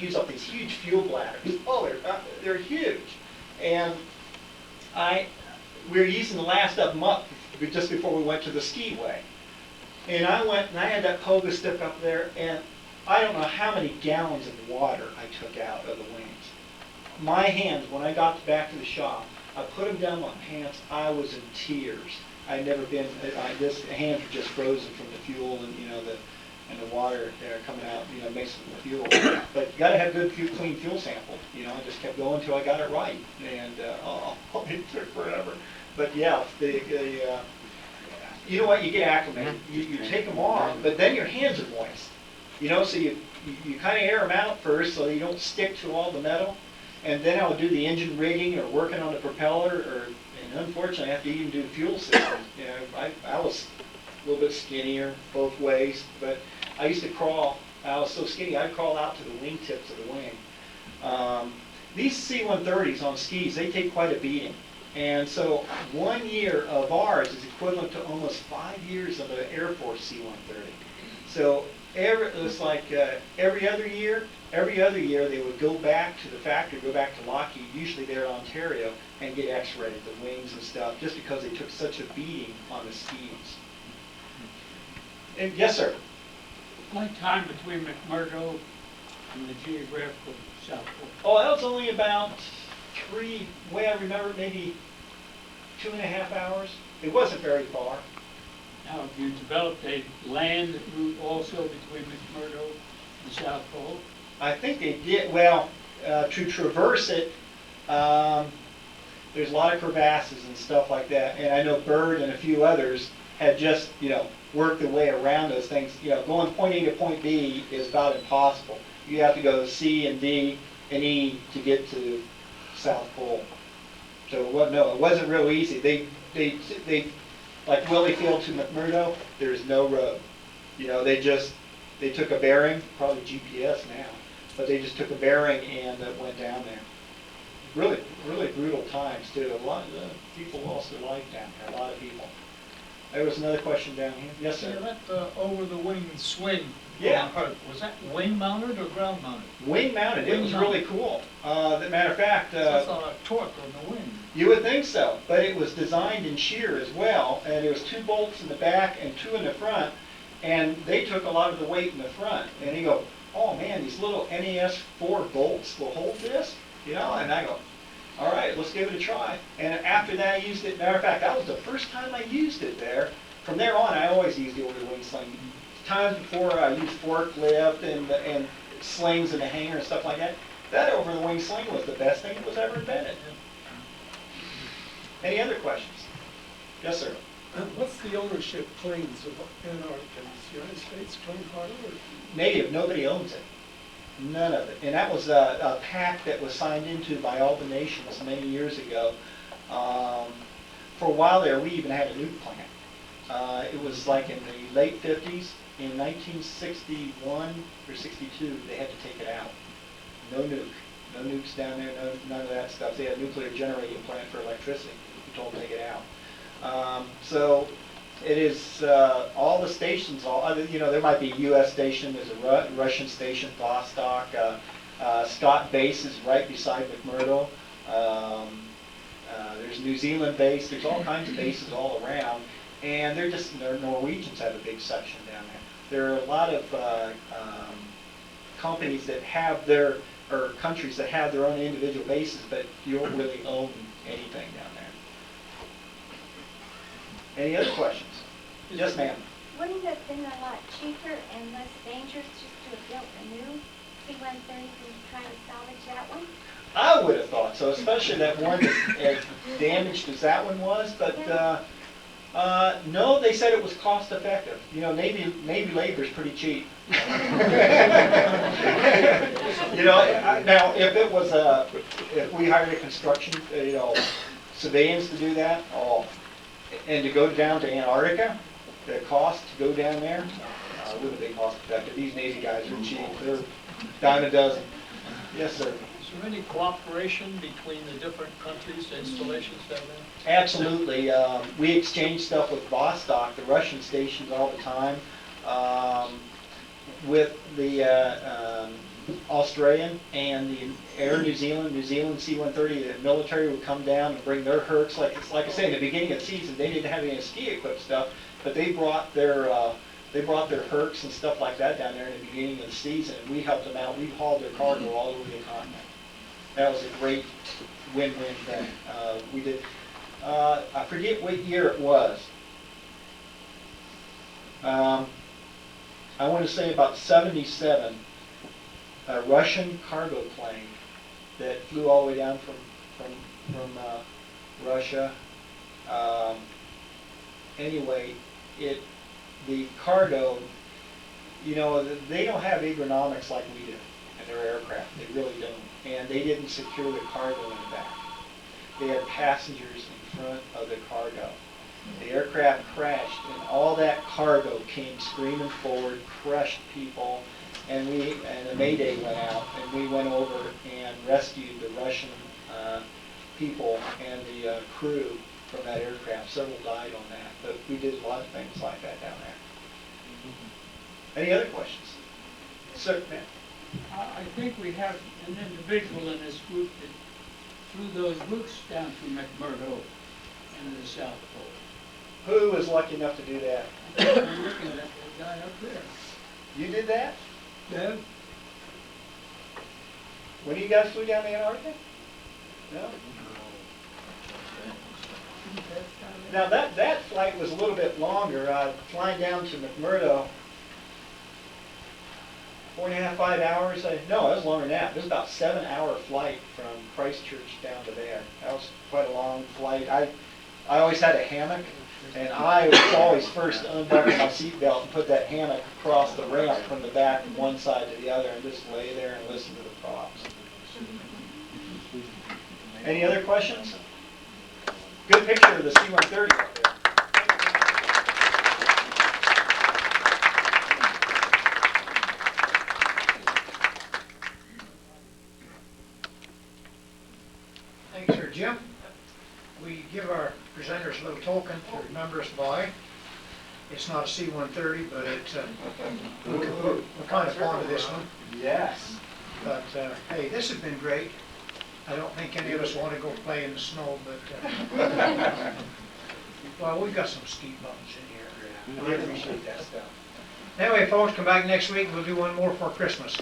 use up these huge fuel bladders. Oh, they're huge. And we were using the last of them up just before we went to the skiway. And I went and I had that pogo stick up there, and I don't know how many gallons of water I took out of the wings. My hands, when I got back to the shop, I put them down my pants, I was in tears. I'd never been, this hands were just frozen from the fuel and, the water there coming out, mixed with the fuel. But you gotta have good, clean fuel sample. I just kept going until I got it right. And, it took forever. But yeah, you know what, you get acclimated. You take them off, but then your hands are moist. So you kind of air them out first so you don't stick to all the metal. And then I'll do the engine rigging or working on the propeller, and unfortunately I have to even do the fuel system. I was a little bit skinnier both ways, but I used to crawl. I was so skinny I'd crawl out to the wingtips of the wing. These C-130s on skis, they take quite a beating. And so 1 year of ours is equivalent to almost 5 years of an Air Force C-130. So it was like every other year they would go back to the factory, go back to Lockheed, usually there in Ontario, and get x-rayed, the wings and stuff, just because they took such a beating on the skis. And yes, sir? What time between McMurdo and the geographical South Pole? Oh, that was only about way I remember, maybe 2.5 hours. It wasn't very far. Now, have you developed a land route also between McMurdo and the South Pole? I think they did. Well, to traverse it, there's a lot of crevasses and stuff like that. And I know Bird and a few others had just, worked their way around those things. Going point A to point B is about impossible. You have to go C and D and E to get to South Pole. So it wasn't real easy. They like Williefield to McMurdo, there's no road. They took a bearing, probably GPS now, but they just took a bearing and went down there. Really, really brutal times too. A lot of people lost their life down there, a lot of people. There was another question down here. Yes, sir? Yeah, that over-the-wing swing. Yeah. Was that wing-mounted or ground-mounted? Wing-mounted. It was really cool. As a matter of fact, that's a lot of torque on the wing. You would think so, but it was designed in shear as well, and there was 2 bolts in the back and 2 in the front, and they took a lot of the weight in the front. And you go, oh man, these little NES 4 bolts will hold this? And I go, all right, let's give it a try. And after that, I used it. Matter of fact, that was the first time I used it there. From there on, I always used the over-the-wing sling. Times before, I used forklift and slings in the hangar and stuff like that. That over-the-wing sling was the best thing that was ever invented. Any other questions? Yes, sir. What's the ownership claims of Antarctica? Is the United States claim part of it? Native, nobody owns it. None of it. And that was a pact that was signed into by all the nations many years ago. For a while there, we even had a nuke plant. It was like in the late 50s. In 1961 or 62, they had to take it out. No nuke. No nukes down there, none of that stuff. They had a nuclear generating plant for electricity. We told them to take it out. So it is all the stations, there might be a U.S. station, there's a Russian station, Vostok, Scott Base is right beside McMurdo. There's New Zealand base, there's all kinds of bases all around, and they're Norwegians have a big section down there. There are a lot of companies that have or countries that have their own individual bases, but you don't really own anything down there. Any other questions? Yes, ma'am. Wouldn't it have been a lot cheaper and less dangerous just to have built a new C-130 and try to salvage that one? I would have thought so, especially that one as damaged as that one was. But no, they said it was cost effective. Navy labor is pretty cheap. Now if it was if we hired a construction, civilians to do that, and to go down to Antarctica, the cost to go down there wouldn't be cost effective. These Navy guys are cheap. They're dime a dozen. Yes, sir. Is there any cooperation between the different countries, installations down there? Absolutely. We exchange stuff with Vostok, the Russian stations, all the time. With the Australian and the Air New Zealand C-130, the military would come down and bring their Hercs. Like I say, in the beginning of the season, they didn't have any ski-equipped stuff, but they brought their Hercs and stuff like that down there in the beginning of the season, and we helped them out. We hauled their cargo all over the continent. That was a great win-win thing. We did. I forget what year it was. I want to say about 77. A Russian cargo plane that flew all the way down from Russia. Anyway, the cargo, you know, they don't have agronomics like we do in their aircraft. They really don't. And they didn't secure the cargo in the back. They had passengers in front of the cargo. The aircraft crashed, and all that cargo came screaming forward, crushed people, and the Mayday went out, and we went over and rescued the Russian people and the crew from that aircraft. Several died on that, but we did a lot of things like that down there. Any other questions? Sir, ma'am. I think we have an individual in this group that flew those routes down from McMurdo into the South Pole. Who was lucky enough to do that? I'm looking at that guy up there. You did that? Yeah. When you guys flew down to Antarctica? No? Now that flight was a little bit longer. Flying down to McMurdo, 4.5, 5 hours. No, it was longer than that. It was about a 7-hour flight from Christchurch down to there. That was quite a long flight. I always had a hammock, and I was always first to unbuckle my seatbelt and put that hammock across the ramp from the back from one side to the other and just lay there and listen to the props. Any other questions? Good picture of the C-130 up there. Thanks, Sir Jim. We give our presenters a little token to remember us by. It's not a C-130, but it's we're kind of fond of this one. Yes. But hey, this has been great. I don't think any of us want to go play in the snow, but well, we've got some ski bumps in here. We appreciate that stuff. Anyway, folks, come back next week. We'll do one more for Christmas.